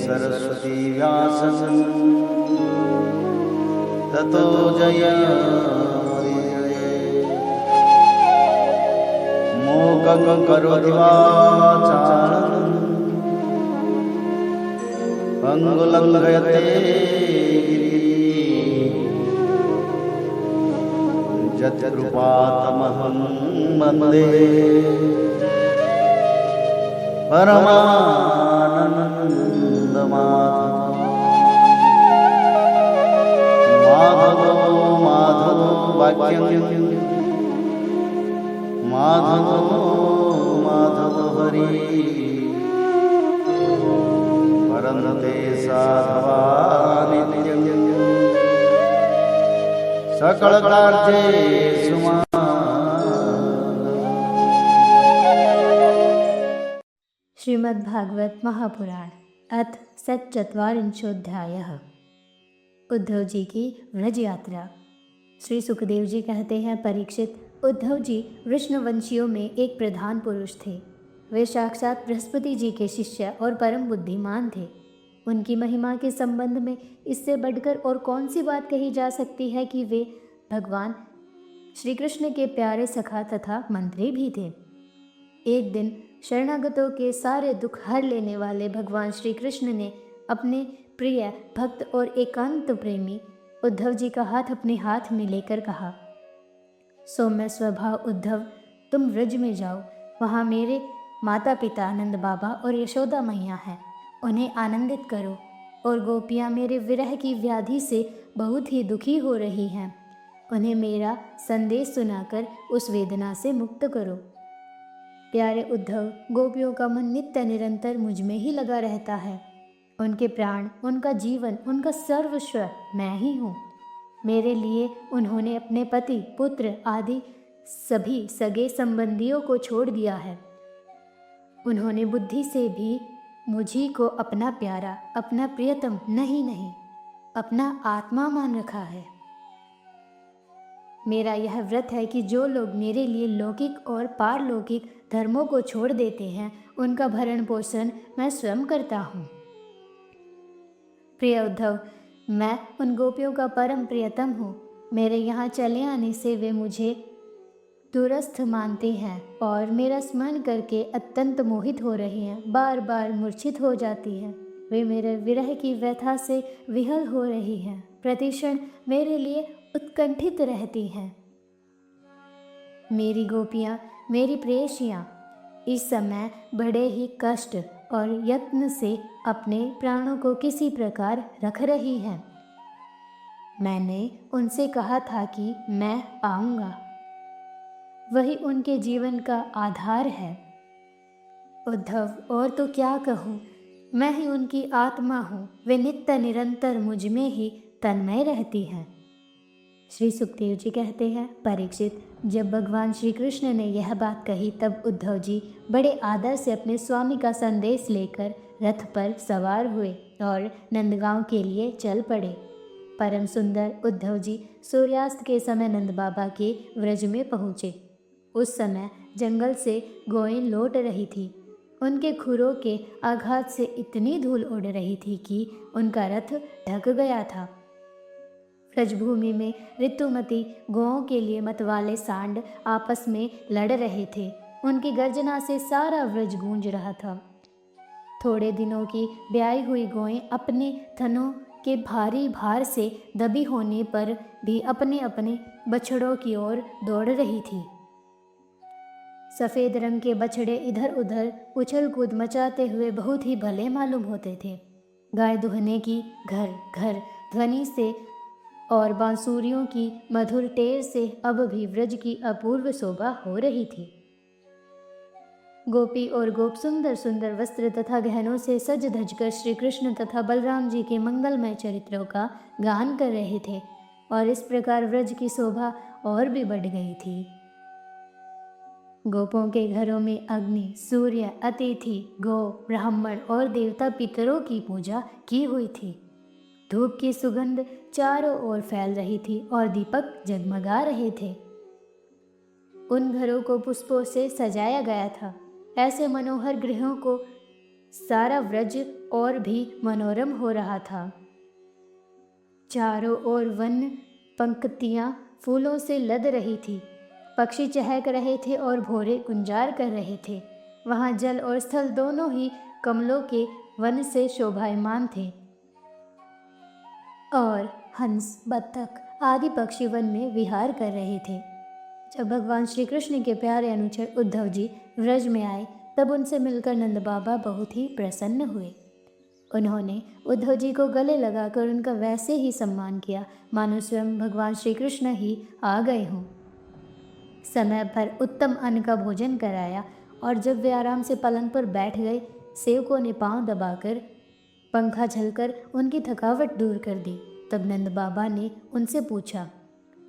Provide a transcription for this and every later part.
सरस्वती व्यासं ततो जयमुदीरये। मूकं करोति वाचालं पंगुलं लङ्घयते यत्कृपातमहं वन्दे परमानन्दमाधवो माधवो वाक्यं माधवो हरि परन्ते साधवा नित्यं सकलकार्येषु श्रीमद्भागवत महापुराण अथ षट्चत्वारिंशोऽध्यायः। उद्धव जी की व्रज यात्रा। श्री सुखदेव जी कहते हैं, परीक्षित, उद्धव जी वृष्णवंशियों में एक प्रधान पुरुष थे। वे साक्षात बृहस्पति जी के शिष्य और परम बुद्धिमान थे। उनकी महिमा के संबंध में इससे बढ़कर और कौन सी बात कही जा सकती है कि वे भगवान श्री कृष्ण के प्यारे सखा तथा मंत्री भी थे। एक दिन शरणागतों के सारे दुख हर लेने वाले भगवान श्री कृष्ण ने अपने प्रिय भक्त और एकांत प्रेमी उद्धव जी का हाथ अपने हाथ में लेकर कहा, सौम्य स्वभाव उद्धव, तुम व्रज में जाओ। वहाँ मेरे माता पिता आनंद बाबा और यशोदा मैया हैं, उन्हें आनंदित करो। और गोपियाँ मेरे विरह की व्याधि से बहुत ही दुखी हो रही हैं, उन्हें मेरा संदेश सुनाकर उस वेदना से मुक्त करो। प्यारे उद्धव, गोपियों का मन नित्य निरंतर मुझ में ही लगा रहता है। उनके प्राण, उनका जीवन, उनका सर्वस्व मैं ही हूँ। मेरे लिए उन्होंने अपने पति, पुत्र आदि सभी सगे संबंधियों को छोड़ दिया है। उन्होंने बुद्धि से भी मुझी को अपना प्यारा, अपना प्रियतम नहीं, अपना आत्मा मान रखा है। मेरा यह व्रत है कि जो लोग मेरे लिए लौकिक और पारलौकिक धर्मों को छोड़ देते हैं, उनका भरण पोषण मैं स्वयं करता हूँ। प्रिय उद्धव, मैं उन गोपियों का परम प्रियतम हूँ। मेरे यहाँ चले आने से वे मुझे दूरस्थ मानते हैं और मेरा स्मरण करके अत्यंत मोहित हो रही हैं, बार बार मूर्छित हो जाती हैं। वे मेरे विरह की व्यथा से विहल हो रही हैं, प्रतिक्षण मेरे लिए उत्कंठित रहती हैं। मेरी गोपियाँ, मेरी प्रेयसियाँ इस समय बड़े ही कष्ट और यत्न से अपने प्राणों को किसी प्रकार रख रही हैं। मैंने उनसे कहा था कि मैं आऊँगा, वही उनके जीवन का आधार है। उद्धव, और तो क्या कहूँ, मैं ही उनकी आत्मा हूँ। वे नित्य निरंतर मुझ में ही तन्मय रहती हैं। श्री सुखदेव जी कहते हैं, परीक्षित, जब भगवान श्री कृष्ण ने यह बात कही तब उद्धव जी बड़े आदर से अपने स्वामी का संदेश लेकर रथ पर सवार हुए और नंदगांव के लिए चल पड़े। परम सुंदर उद्धव जी सूर्यास्त के समय नंद बाबा के व्रज में पहुँचे। उस समय जंगल से गौएं लौट रही थी। उनके खुरों के आघात से इतनी धूल उड़ रही थी कि उनका रथ ढक गया था। ब्रजभूमि में ऋतुमती गौओं के लिए मतवाले सांड आपस में लड़ रहे थे। उनकी गर्जना से सारा व्रज गूंज रहा था। थोड़े दिनों की ब्याई हुई गौएं अपने थनों के भारी भार से दबी होने पर भी अपने अपने बछड़ों की ओर दौड़ रही थी। सफ़ेद रंग के बछड़े इधर उधर उछल कूद मचाते हुए बहुत ही भले मालूम होते थे। गाय दुहने की घर घर ध्वनि से और बांसुरियों की मधुर टेर से अब भी व्रज की अपूर्व शोभा हो रही थी। गोपी और गोप सुंदर सुंदर वस्त्र तथा गहनों से सज धज कर श्री कृष्ण तथा बलराम जी के मंगलमय चरित्रों का गान कर रहे थे और इस प्रकार व्रज की शोभा और भी बढ़ गई थी। गोपों के घरों में अग्नि, सूर्य, अतिथि, गौ, ब्राह्मण और देवता पितरों की पूजा की हुई थी। धूप की सुगंध चारों ओर फैल रही थी और दीपक जगमगा रहे थे। उन घरों को पुष्पों से सजाया गया था। ऐसे मनोहर गृहों को सारा व्रज और भी मनोरम हो रहा था। चारों ओर वन पंक्तियाँ फूलों से लद रही थी, पक्षी चहक रहे थे और भौरे गुंजार कर रहे थे। वहाँ जल और स्थल दोनों ही कमलों के वन से शोभायमान थे और हंस, बत्तख आदि पक्षी वन में विहार कर रहे थे। जब भगवान श्री कृष्ण के प्यारे अनुचर उद्धव जी व्रज में आए, तब उनसे मिलकर नंद बाबा बहुत ही प्रसन्न हुए। उन्होंने उद्धव जी को गले लगाकर उनका वैसे ही सम्मान किया मानो स्वयं भगवान श्री कृष्ण ही आ गए हों। समय पर उत्तम अन्न का भोजन कराया और जब वे आराम से पलंग पर बैठ गए, सेवकों ने पांव दबाकर पंखा झलकर उनकी थकावट दूर कर दी। तब नंद बाबा ने उनसे पूछा,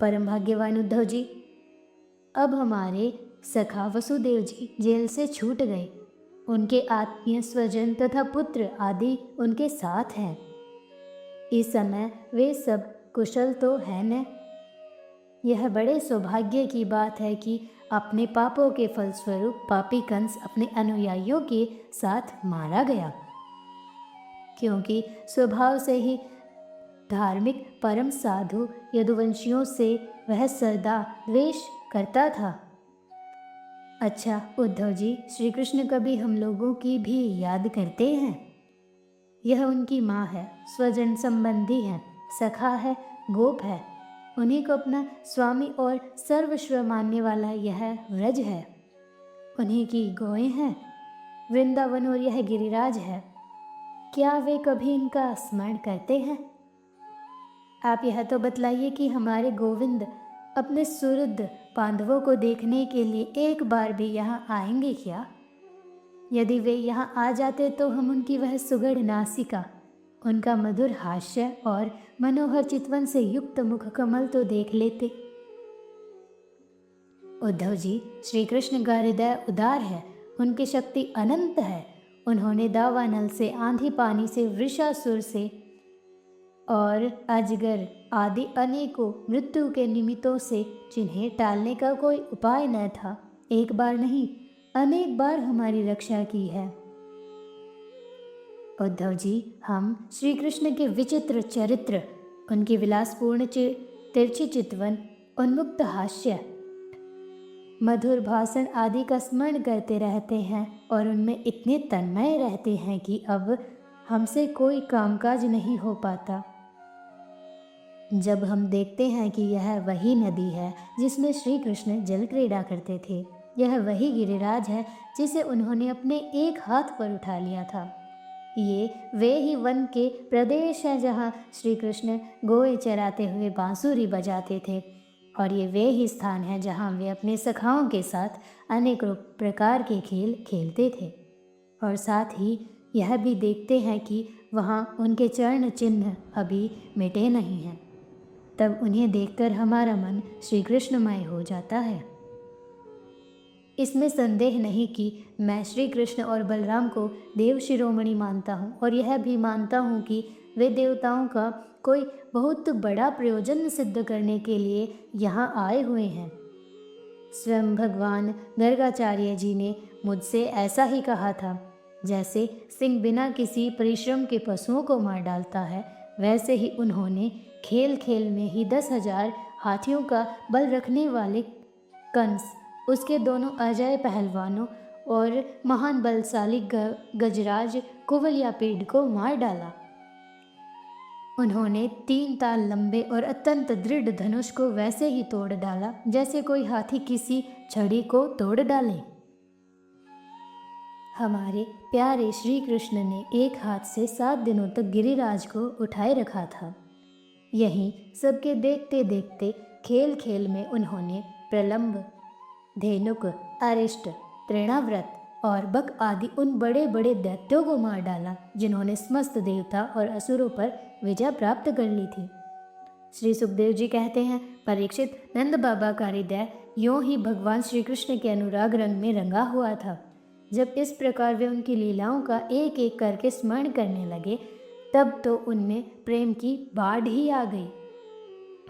परम भाग्यवान उद्धव जी, अब हमारे सखा वसुदेव जी जेल से छूट गए। उनके आत्मीय स्वजन तथा पुत्र आदि उनके साथ हैं। इस समय वे सब कुशल तो है न? यह बड़े सौभाग्य की बात है कि अपने पापों के फलस्वरूप पापी कंस अपने अनुयायियों के साथ मारा गया, क्योंकि स्वभाव से ही धार्मिक परम साधु यदुवंशियों से वह सदा द्वेष करता था। अच्छा उद्धव जी, श्री कृष्ण कभी हम लोगों की भी याद करते हैं? यह उनकी माँ है, स्वजन संबंधी है, सखा है, गोप है। उन्हीं को अपना स्वामी और सर्वस्व मानने वाला यह व्रज है। उन्हीं की गौएं हैं, वृंदावन और यह गिरिराज है। क्या वे कभी इनका स्मरण करते हैं? आप यह तो बतलाइए कि हमारे गोविंद अपने सुहृद पांडवों को देखने के लिए एक बार भी यहाँ आएंगे क्या? यदि वे यहाँ आ जाते तो हम उनकी वह सुगढ़ नासिका, उनका मधुर हास्य और मनोहर चितवन से युक्त मुख कमल तो देख लेते। उद्धव जी, श्री कृष्ण का हृदय उदार है, उनकी शक्ति अनंत है। उन्होंने दावानल से, आंधी पानी से, वृषासुर से और अजगर आदि अनेकों मृत्यु के निमित्तों से, जिन्हें टालने का कोई उपाय न था, एक बार नहीं अनेक बार हमारी रक्षा की है। उद्धव जी, हम श्री कृष्ण के विचित्र चरित्र, उनकी विलासपूर्ण तिरछी चितवन, उन्मुक्त हास्य, मधुर भाषण आदि का स्मरण करते रहते हैं और उनमें इतने तन्मय रहते हैं कि अब हमसे कोई कामकाज नहीं हो पाता। जब हम देखते हैं कि यह वही नदी है जिसमें श्री कृष्ण जल क्रीड़ा करते थे, यह वही गिरिराज है जिसे उन्होंने अपने एक हाथ पर उठा लिया था, ये वे ही वन के प्रदेश हैं जहाँ श्री कृष्ण गोए चराते हुए बांसुरी बजाते थे, और ये वे ही स्थान हैं जहाँ वे अपने सखाओं के साथ अनेक प्रकार के खेल खेलते थे। और साथ ही यह भी देखते हैं कि वहाँ उनके चरण चिन्ह अभी मिटे नहीं हैं। तब उन्हें देखकर हमारा मन श्री कृष्णमय हो जाता है। इसमें संदेह नहीं कि मैं श्री कृष्ण और बलराम को देव शिरोमणि मानता हूँ, और यह भी मानता हूँ कि वे देवताओं का कोई बहुत बड़ा प्रयोजन सिद्ध करने के लिए यहाँ आए हुए हैं। स्वयं भगवान गर्गाचार्य जी ने मुझसे ऐसा ही कहा था। जैसे सिंह बिना किसी परिश्रम के पशुओं को मार डालता है, वैसे ही उन्होंने खेल खेल में ही 10,000 हाथियों का बल रखने वाले कंस, उसके दोनों अजय पहलवानों और महान बलशाली गजराज कुवलयापीड़ को मार डाला। उन्होंने 3 ताल लंबे और अत्यंत दृढ़ धनुष को वैसे ही तोड़ डाला जैसे कोई हाथी किसी छड़ी को तोड़ डाले। हमारे प्यारे श्री कृष्ण ने एक हाथ से 7 दिनों तक गिरिराज को उठाए रखा था। यहीं सबके देखते देखते खेल खेल में उन्होंने प्रलंब, धेनुक, अरिष्ट, तृणाव्रत और बक आदि उन बड़े बड़े दैत्यों को मार डाला जिन्होंने समस्त देवता और असुरों पर विजय प्राप्त कर ली थी। श्री सुखदेव जी कहते हैं, परीक्षित, नंद बाबा का हृदय यों ही भगवान श्री कृष्ण के अनुराग रंग में रंगा हुआ था। जब इस प्रकार वे उनकी लीलाओं का एक एक करके स्मरण करने लगे, तब तो उनमें प्रेम की बाढ़ ही आ गई।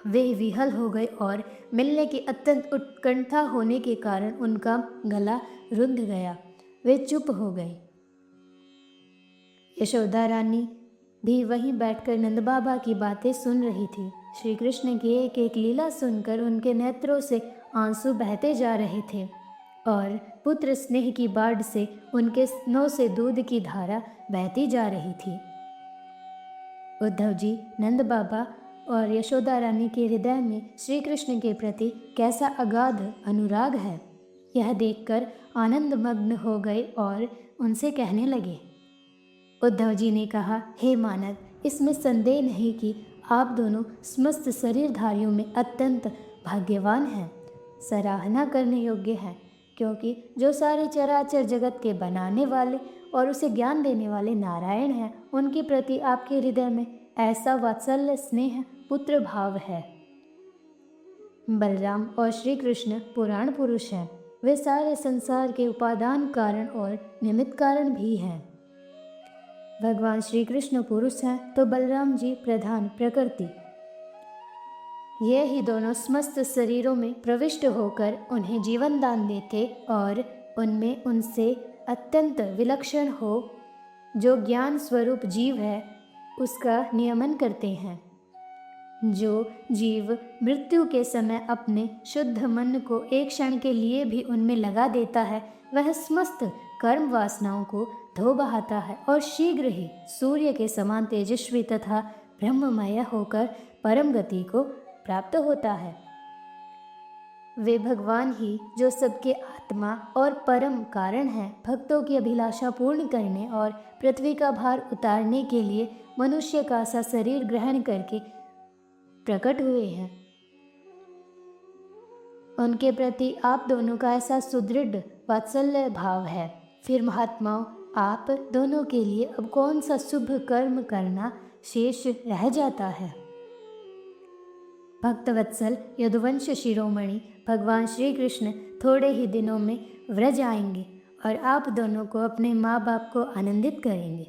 वे विहल हो गए और मिलने की अत्यंत उत्कंठा होने के कारण उनका गला रुंध गया। वे चुप हो गए। यशोदा रानी भी वहीं बैठकर नंद बाबा की बातें सुन रही थी। श्री कृष्ण की एक एक लीला सुनकर उनके नेत्रों से आंसू बहते जा रहे थे और पुत्र स्नेह की बाढ़ से उनके नौ से दूध की धारा बहती जा रही थी। उद्धव जी, नंद बाबा और यशोदा रानी के हृदय में श्री कृष्ण के प्रति कैसा अगाध अनुराग है, यह देखकर आनंद मग्न हो गए और उनसे कहने लगे। उद्धव जी ने कहा, हे मानव, इसमें संदेह नहीं कि आप दोनों समस्त शरीरधारियों में अत्यंत भाग्यवान हैं, सराहना करने योग्य हैं, क्योंकि जो सारे चराचर जगत के बनाने वाले और उसे ज्ञान देने वाले नारायण हैं, उनके प्रति आपके हृदय में ऐसा वात्सल्य स्नेह पुत्र भाव है। बलराम और श्री कृष्ण पुराण पुरुष हैं, वे सारे संसार के उपादान कारण और निमित्त कारण भी हैं। भगवान श्री कृष्ण पुरुष हैं तो बलराम जी प्रधान प्रकृति। ये ही दोनों समस्त शरीरों में प्रविष्ट होकर उन्हें जीवन दान देते और उनमें उनसे अत्यंत विलक्षण हो जो ज्ञान स्वरूप जीव है उसका नियमन करते हैं। जो जीव मृत्यु के समय अपने शुद्ध मन को एक क्षण के लिए भी उनमें लगा देता है, वह समस्त कर्म वासनाओं को धो बहाता है और शीघ्र ही सूर्य के समान तेजस्वी तथा ब्रह्ममय होकर परम गति को प्राप्त होता है। वे भगवान ही जो सबके आत्मा और परम कारण हैं, भक्तों की अभिलाषा पूर्ण करने और पृथ्वी का भार उतारने के लिए मनुष्य का सा शरीर ग्रहण करके प्रकट हुए हैं। उनके प्रति आप दोनों का ऐसा सुदृढ़ वात्सल्य भाव है। फिर महात्माओं, आप दोनों के लिए अब कौन सा शुभ कर्म करना शेष रह जाता है। भक्तवत्सल यदुवंश शिरोमणि भगवान श्री कृष्ण थोड़े ही दिनों में व्रज आएंगे और आप दोनों को अपने माँ बाप को आनंदित करेंगे।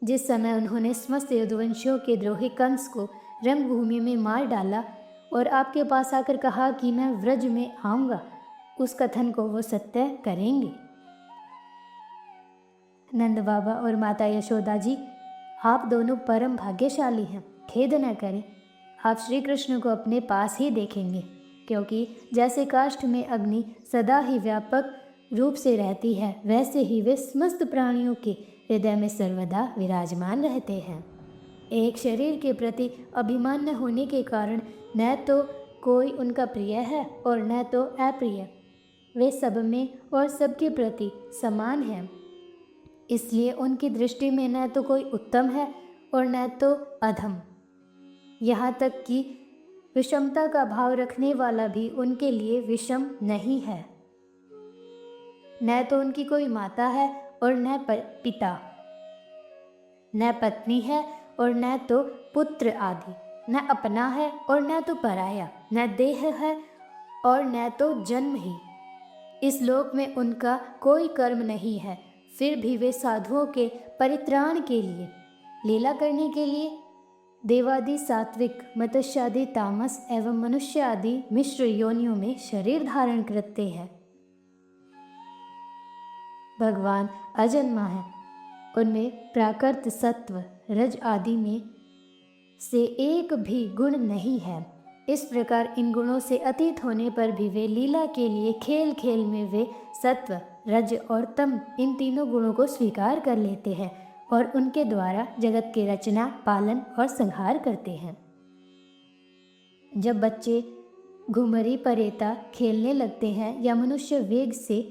जिस समय उन्होंने समस्त यदुवंशियों के द्रोही कंस को रंगभूमि में मार डाला और आपके पास आकर कहा कि मैं व्रज में आऊँगा, उस कथन को वो सत्य करेंगे। नंद बाबा और माता यशोदा जी, आप दोनों परम भाग्यशाली हैं। खेद न करें, आप श्री कृष्ण को अपने पास ही देखेंगे, क्योंकि जैसे काष्ठ में अग्नि सदा ही व्यापक रूप से रहती है, वैसे ही वे समस्त प्राणियों के हृदय में सर्वदा विराजमान रहते हैं। एक शरीर के प्रति अभिमान न होने के कारण न तो कोई उनका प्रिय है और न तो अप्रिय, वे सब में और सबके प्रति समान हैं। इसलिए उनकी दृष्टि में न तो कोई उत्तम है और न तो अधम। यहाँ तक कि विषमता का भाव रखने वाला भी उनके लिए विषम नहीं है। न तो उनकी कोई माता है और न पिता, न पत्नी है और न तो पुत्र आदि, न अपना है और न तो पराया, न देह है और न तो जन्म ही। इस लोक में उनका कोई कर्म नहीं है, फिर भी वे साधुओं के परित्राण के लिए, लीला करने के लिए देवादि सात्विक, मत्स्यादि तामस एवं मनुष्य आदि मिश्र योनियों में शरीर धारण करते हैं। भगवान अजन्मा है, उनमें प्राकृत सत्व रज आदि में से एक भी गुण नहीं है। इस प्रकार इन गुणों से अतीत होने पर भी वे लीला के लिए खेल खेल में वे सत्व, रज और तम इन तीनों गुणों को स्वीकार कर लेते हैं और उनके द्वारा जगत की रचना, पालन और संहार करते हैं। जब बच्चे घुमरी परेता खेलने लगते हैं या मनुष्य वेग से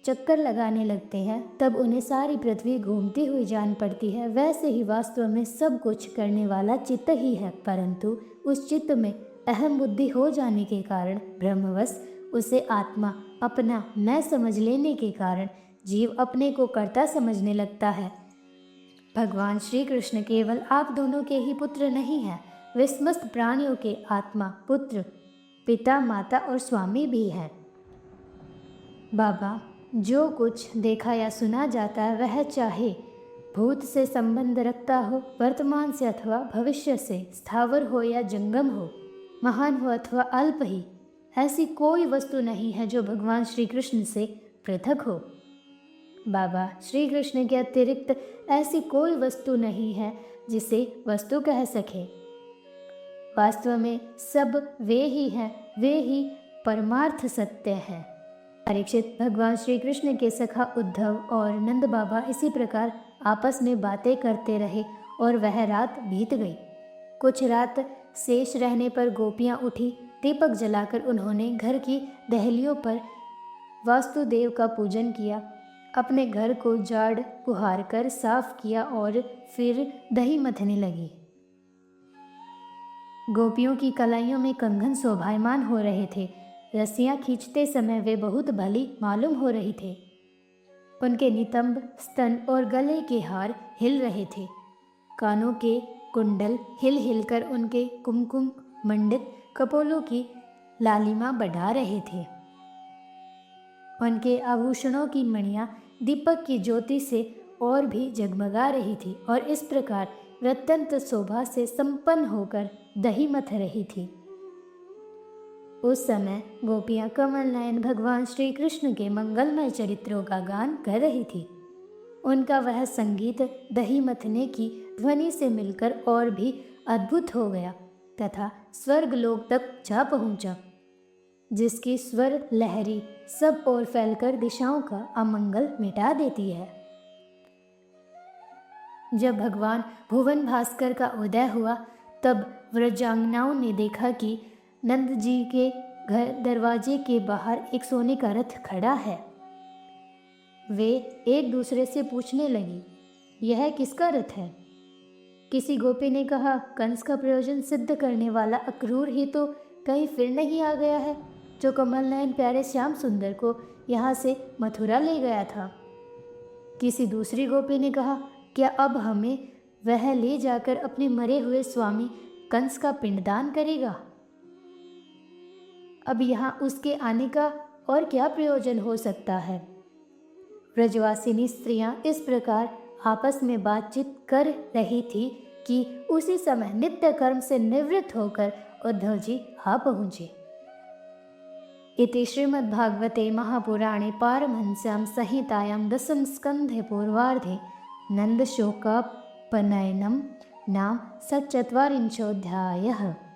चक्कर लगाने लगते हैं, तब उन्हें सारी पृथ्वी घूमती हुई जान पड़ती है। वैसे ही वास्तव में सब कुछ करने वाला चित्त ही है, परंतु उस चित्त में अहम बुद्धि हो जाने के कारण, ब्रह्मवश उसे आत्मा अपना मैं समझ लेने के कारण जीव अपने को कर्ता समझने लगता है। भगवान श्री कृष्ण केवल आप दोनों के ही पुत्र नहीं हैं, वे समस्त प्राणियों के आत्मा, पुत्र, पिता, माता और स्वामी भी हैं। बाबा, जो कुछ देखा या सुना जाता है वह चाहे भूत से संबंध रखता हो, वर्तमान से अथवा भविष्य से, स्थावर हो या जंगम हो, महान हो अथवा अल्प ही, ऐसी कोई वस्तु नहीं है जो भगवान श्री कृष्ण से पृथक हो। बाबा श्री कृष्ण के अतिरिक्त ऐसी कोई वस्तु नहीं है जिसे वस्तु कह सके। वास्तव में सब वे ही हैं, वे ही परमार्थ सत्य हैं। परीक्षित, भगवान श्री कृष्ण के सखा उद्धव और नंद बाबा इसी प्रकार आपस में बातें करते रहे और वह रात बीत गई। कुछ रात शेष रहने पर गोपियाँ उठी। दीपक जलाकर उन्होंने घर की दहलियों पर वासुदेव का पूजन किया, अपने घर को झाड़ पुहार कर साफ किया और फिर दही मथने लगी। गोपियों की कलाइयों में कंगन शोभायमान हो रहे थे। रस्सियाँ खींचते समय वे बहुत भली मालूम हो रही थे। उनके नितंब, स्तन और गले के हार हिल रहे थे। कानों के कुंडल हिल हिलकर उनके कुमकुम मंडित कपोलों की लालिमा बढ़ा रहे थे। उनके आभूषणों की मणियाँ दीपक की ज्योति से और भी जगमगा रही थी और इस प्रकार अत्यंत शोभा से संपन्न होकर दही मथ रही थी। उस समय गोपियाँ कमल नयन भगवान श्री कृष्ण के मंगलमय चरित्रों का गान कर रही थी। उनका वह संगीत दही मथने की ध्वनि से मिलकर और भी अद्भुत हो गया तथा स्वर्गलोक तक जा पहुँचा, जिसकी स्वर लहरी सब ओर फैलकर दिशाओं का अमंगल मिटा देती है। जब भगवान भुवन भास्कर का उदय हुआ तब व्रजांगनाओं ने देखा कि नंद जी के घर दरवाजे के बाहर एक सोने का रथ खड़ा है। वे एक दूसरे से पूछने लगी, यह किसका रथ है? किसी गोपी ने कहा, कंस का प्रयोजन सिद्ध करने वाला अक्रूर ही तो कहीं फिर नहीं आ गया है, जो कमल नयन प्यारे श्याम सुंदर को यहाँ से मथुरा ले गया था। किसी दूसरी गोपी ने कहा, क्या अब हमें वह ले जाकर अपने मरे हुए स्वामी कंस का पिंडदान करेगा? अब यहाँ उसके आने का और क्या प्रयोजन हो सकता है? व्रजवासिनी स्त्रियां इस प्रकार आपस में बातचीत कर रही थी कि उसी समय नित्य कर्म से निवृत्त होकर उद्धव जी आ पहुँचे। इति श्रीमद्भागवते महापुराणे पारमहंस्यां संहितायां दशम स्कन्धे पूर्वार्धे नंदशोकापनयनं नाम 44 अध्यायः।